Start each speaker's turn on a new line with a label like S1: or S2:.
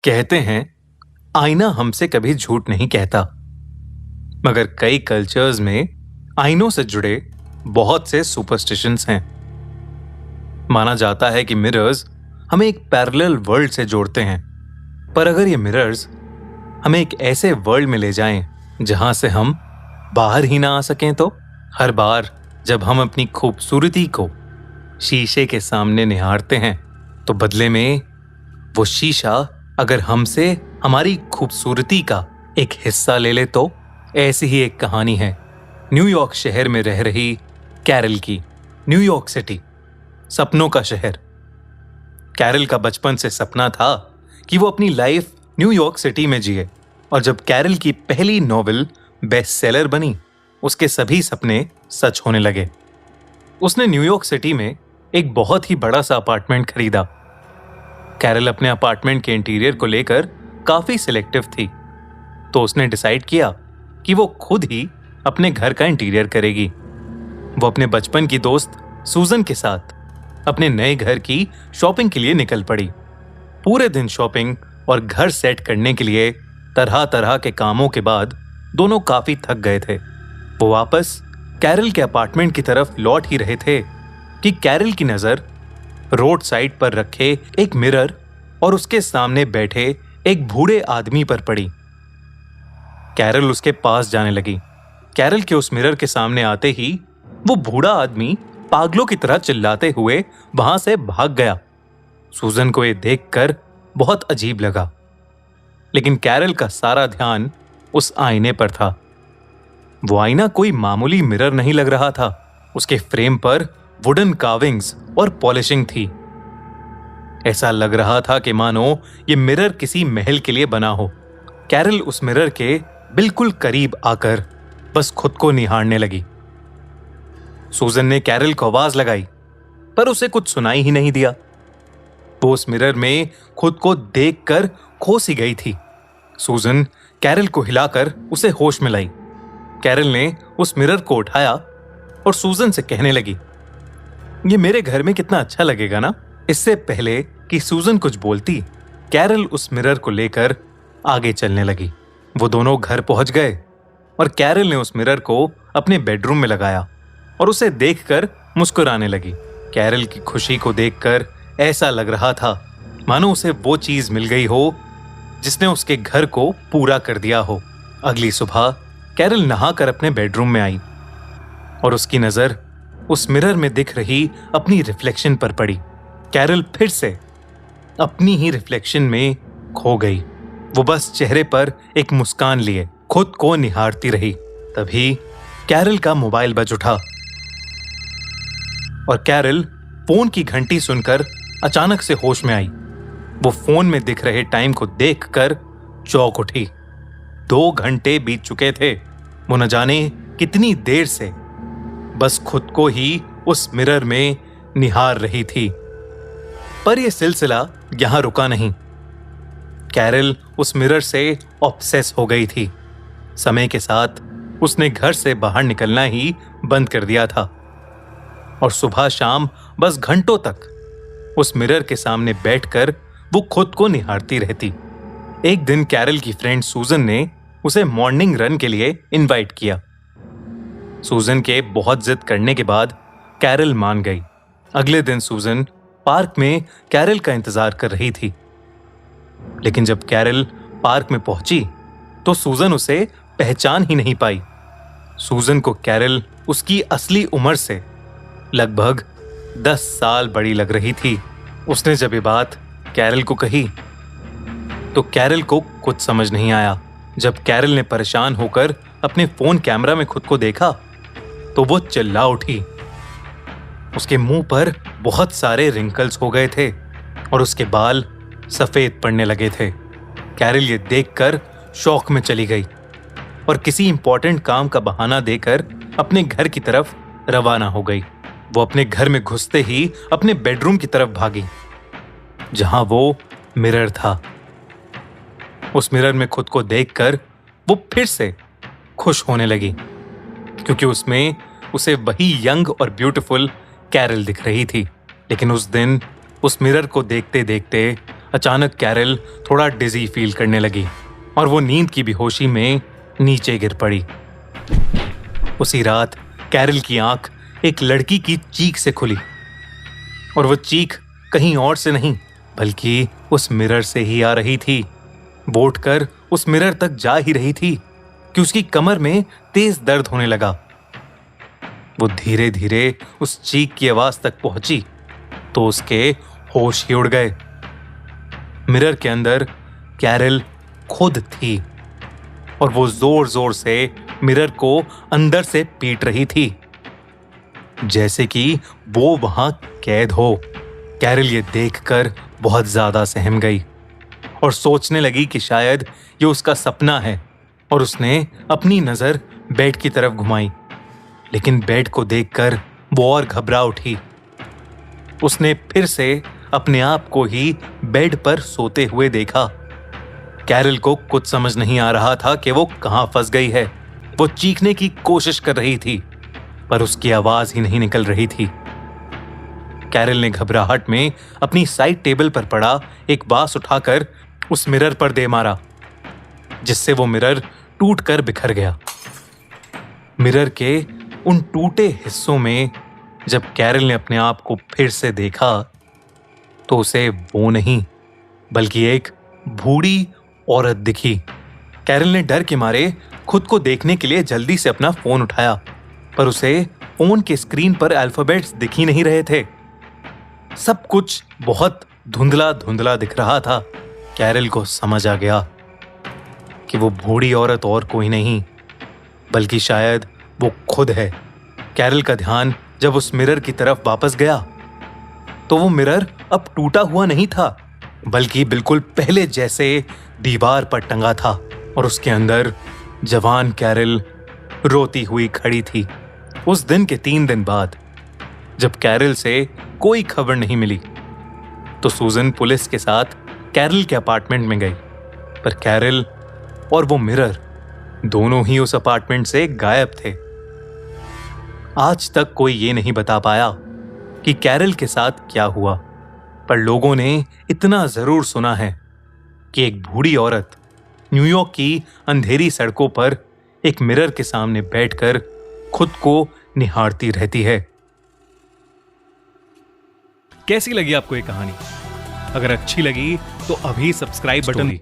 S1: कहते हैं आईना हमसे कभी झूठ नहीं कहता, मगर कई कल्चर्स में आईनों से जुड़े बहुत से सुपरस्टिशंस हैं। माना जाता है कि मिरर्स हमें एक पैरेलल वर्ल्ड से जोड़ते हैं, पर अगर ये मिरर्स हमें एक ऐसे वर्ल्ड में ले जाएं जहां से हम बाहर ही ना आ सकें, तो हर बार जब हम अपनी खूबसूरती को शीशे के सामने निहारते हैं तो बदले में वो शीशा अगर हमसे हमारी खूबसूरती का एक हिस्सा ले ले, तो ऐसी ही एक कहानी है न्यूयॉर्क शहर में रह रही कैरल की। न्यूयॉर्क सिटी, सपनों का शहर। कैरल का बचपन से सपना था कि वो अपनी लाइफ न्यूयॉर्क सिटी में जिए, और जब कैरल की पहली नॉवेल बेस्ट सेलर बनी, उसके सभी सपने सच होने लगे। उसने न्यूयॉर्क सिटी में एक बहुत ही बड़ा सा अपार्टमेंट खरीदा। कैरल अपने अपार्टमेंट के इंटीरियर को लेकर काफी सिलेक्टिव थी, तो उसने डिसाइड किया कि वो खुद ही अपने घर का इंटीरियर करेगी। वो अपने बचपन की दोस्त सूजन के साथ अपने नए घर की शॉपिंग के लिए निकल पड़ी। पूरे दिन शॉपिंग और घर सेट करने के लिए तरह तरह के कामों के बाद दोनों काफी थक गए थे। वो वापस कैरल के अपार्टमेंट की तरफ लौट ही रहे थे कि कैरल की नजर रोड साइड पर रखे एक मिरर और उसके सामने बैठे एक बूढ़े आदमी पर पड़ी। कैरल उसके पास जाने लगी। कैरल के उस मिरर के सामने आते ही वो बूढ़ा आदमी पागलों की तरह चिल्लाते हुए वहां से भाग गया। सूजन को ये देखकर बहुत अजीब लगा, लेकिन कैरल का सारा ध्यान उस आईने पर था। वो आईना कोई मामूली मिरर नहीं लग रहा था। उसके फ्रेम पर वुडन कार्विंग्स और पॉलिशिंग थी। ऐसा लग रहा था कि मानो ये मिरर किसी महल के लिए बना हो। कैरल उस मिरर के बिल्कुल करीब आकर बस खुद को निहारने लगी। सूजन ने कैरल को आवाज लगाई, पर उसे कुछ सुनाई ही नहीं दिया। वो उस मिरर में खुद को देखकर खो सी गई थी। सूजन कैरल को हिलाकर उसे होश में लाई। कैरल ने उस मिरर को उठाया और सूजन से कहने लगी, ये मेरे घर में कितना अच्छा लगेगा ना। इससे पहले कि सूजन कुछ बोलती, कैरल उस मिरर को लेकर आगे चलने लगी। वो दोनों घर पहुंच गए और कैरल ने उस मिरर को अपने बेडरूम में लगाया और उसे देखकर मुस्कुराने लगी। कैरल की खुशी को देखकर ऐसा लग रहा था मानो उसे वो चीज मिल गई हो जिसने उसके घर को पूरा कर दिया हो। अगली सुबह कैरल नहाकर अपने बेडरूम में आई और उसकी नजर उस मिरर में दिख रही अपनी रिफ्लेक्शन पर पड़ी। कैरल फिर से अपनी ही रिफ्लेक्शन में खो गई। वो बस चेहरे पर एक मुस्कान लिए खुद को निहारती रही। तभी कैरल का मोबाइल बज उठा और कैरल फोन की घंटी सुनकर अचानक से होश में आई। वो फोन में दिख रहे टाइम को देखकर चौंक उठी। 2 घंटे बीत चुके थे। वो न जाने कितनी देर से बस खुद को ही उस मिरर में निहार रही थी। पर यह सिलसिला यहां रुका नहीं। कैरल उस मिरर से ऑब्सेस हो गई थी। समय के साथ उसने घर से बाहर निकलना ही बंद कर दिया था और सुबह शाम बस घंटों तक उस मिरर के सामने बैठकर वो खुद को निहारती रहती। एक दिन कैरल की फ्रेंड सूजन ने उसे मॉर्निंग रन के लिए इनवाइट किया। सूजन के बहुत जिद करने के बाद कैरल मान गई। अगले दिन सूजन पार्क में कैरल का इंतजार कर रही थी, लेकिन जब कैरल पार्क में पहुंची तो सूजन उसे पहचान ही नहीं पाई। सूजन को कैरल उसकी असली उम्र से लगभग 10 साल बड़ी लग रही थी। उसने जब ये बात कैरल को कही तो कैरल को कुछ समझ नहीं आया। जब कैरल ने परेशान होकर अपने फोन कैमरा में खुद को देखा तो वो चिल्ला उठी। उसके मुंह पर बहुत सारे रिंकल्स हो गए थे और उसके बाल सफेद पड़ने लगे थे। कैरल ये देखकर शॉक में चली गई और किसी इंपॉर्टेंट काम का बहाना देकर अपने घर की तरफ रवाना हो गई। वो अपने घर में घुसते ही अपने बेडरूम की तरफ भागी, जहां वो मिरर था। उस मिरर में खुद को देखकर वो फिर से खुश होने लगी, क्योंकि उसमें उसे वही यंग और ब्यूटीफुल कैरल दिख रही थी। लेकिन उस दिन उस मिरर को देखते देखते अचानक कैरल थोड़ा डिजी फील करने लगी और वो नींद की बेहोशी में नीचे गिर पड़ी। उसी रात कैरल की आंख एक लड़की की चीख से खुली और वो चीख कहीं और से नहीं बल्कि उस मिरर से ही आ रही थी। वो उठकर उस मिरर तक जा ही रही थी कि उसकी कमर में तेज दर्द होने लगा। वो धीरे धीरे उस चीख की आवाज तक पहुंची तो उसके होश ही उड़ गए। मिरर के अंदर कैरल खुद थी और वो जोर जोर से मिरर को अंदर से पीट रही थी जैसे कि वो वहां कैद हो। कैरल ये देखकर बहुत ज्यादा सहम गई और सोचने लगी कि शायद ये उसका सपना है और उसने अपनी नजर बेड की तरफ घुमाई, लेकिन बेड को देखकर वो और घबरा उठी। उसने फिर से अपने आप को ही बेड पर सोते हुए देखा। कैरल को कुछ समझ नहीं आ रहा था कि वो कहां फंस गई है। वो चीखने की कोशिश कर रही थी पर उसकी आवाज ही नहीं निकल रही थी। कैरल ने घबराहट में अपनी साइड टेबल पर पड़ा एक बांस उठाकर उस मिरर पर दे मारा, जिससे वो मिरर टूटकर बिखर गया। मिरर के उन टूटे हिस्सों में जब कैरल ने अपने आप को फिर से देखा तो उसे वो नहीं बल्कि एक बूढ़ी औरत दिखी। कैरल ने डर के मारे खुद को देखने के लिए जल्दी से अपना फोन उठाया पर उसे फोन के स्क्रीन पर अल्फाबेट्स दिख ही नहीं रहे थे। सब कुछ बहुत धुंधला धुंधला दिख रहा था। कैरल को समझ आ गया कि वो बूढ़ी औरत और कोई नहीं बल्कि शायद वो खुद है। कैरल का ध्यान जब उस मिरर की तरफ वापस गया तो वो मिरर अब टूटा हुआ नहीं था बल्कि बिल्कुल पहले जैसे दीवार पर टंगा था और उसके अंदर जवान कैरल रोती हुई खड़ी थी। उस दिन के 3 दिन बाद जब कैरल से कोई खबर नहीं मिली तो सूजन पुलिस के साथ कैरल के अपार्टमेंट में गई, पर कैरल और वो मिरर दोनों ही उस अपार्टमेंट से गायब थे। आज तक कोई ये नहीं बता पाया कि कैरल के साथ क्या हुआ, पर लोगों ने इतना जरूर सुना है कि एक बूढ़ी औरत न्यूयॉर्क की अंधेरी सड़कों पर एक मिरर के सामने बैठकर खुद को निहारती रहती है।
S2: कैसी लगी आपको ये कहानी? अगर अच्छी लगी तो अभी सब्सक्राइब बटन